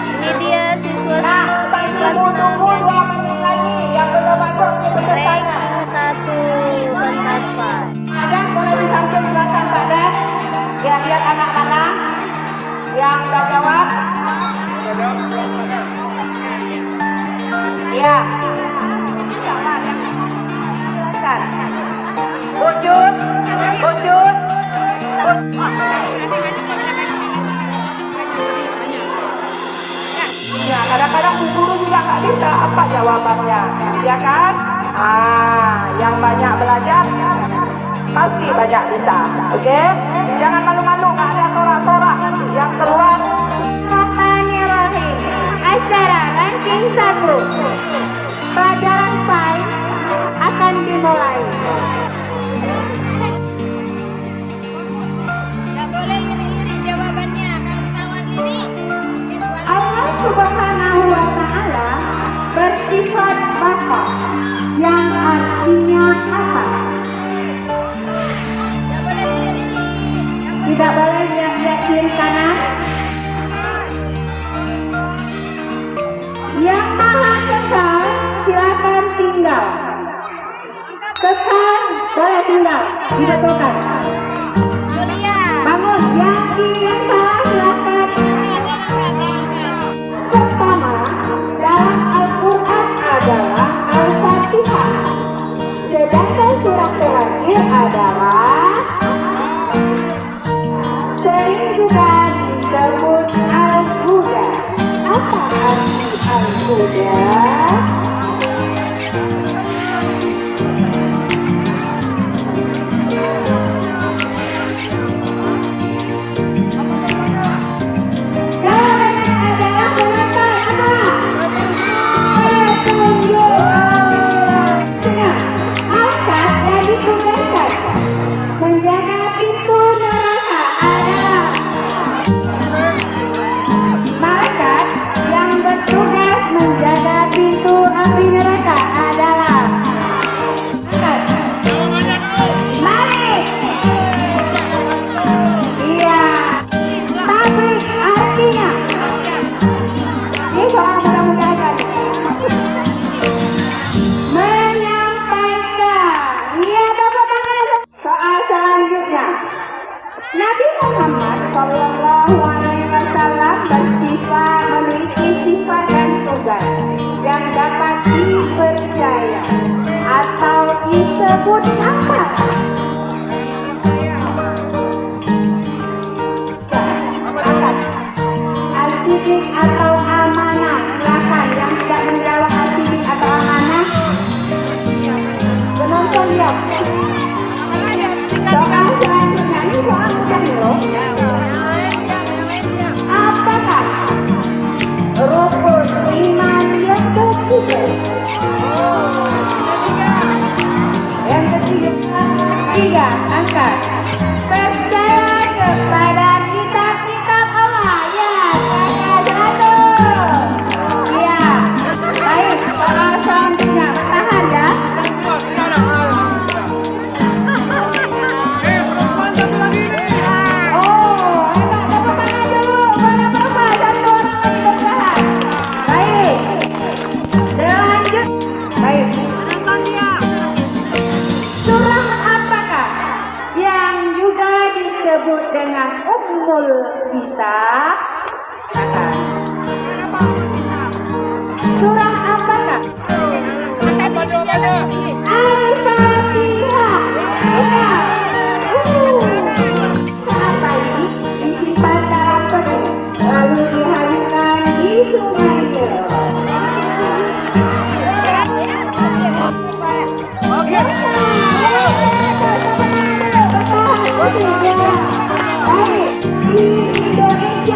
Ini dia siswa-siswi kelas 6 yang ranking 1 Bernaspa. Ada boleh disamping belakang Pak Dan. Ya, lihat anak-anak yang udah jawab. Ya. Silakan. Wujud. Ya, kadang-kadang guru juga nggak bisa apa jawabannya, ya kan? Yang banyak belajar pasti banyak bisa, oke? Jangan malu-malu, nggak ada sorak-sorak yang keluar. Bismillahirrahmanirrahim. Acara ranking 1 pelajaran sains akan dimulai. Nggak boleh iri-iri jawabannya, kawan-kawan iri. Allah Subhanahu wa Ta'ala bersifat Bapa, yang artinya apa? Tidak boleh lihat kiri kanan. Yang maha kekal silakan tinggal. Kekal boleh tinggal, dibetulkan. Bangun, yang kiri salah silakan. Pertama dalam Al-Quran adalah Al-Fatihah, sedangkan surat terakhir adalah sering juga disebut Al-Huda. Apa arti Al-Huda? Nabi Muhammad Shallallahu Alaihi Wasallam bersifat memiliki sifat dan tugas yang dapat dipercaya atau disebut apa? Al-Sidik atau amanah. Silakan yang tidak menjawab al-sidik atau amanah. Penonton ya. Soal selanjutnya ini soal mudah loh. Apakah rukun iman yang ketiga? Yang ketiga, angkat. Percaya kepada kitab-kitab Allah. Ya, satu. Ya, baik. Soal selanjutnya, tahan ya. Disebut dengan Ummul Kitab. Surah apakah? Al-Fatihah. Apa ini? Disimpan dalam penuh, lalu dihaluskan di sungai Nil. Di Indonesia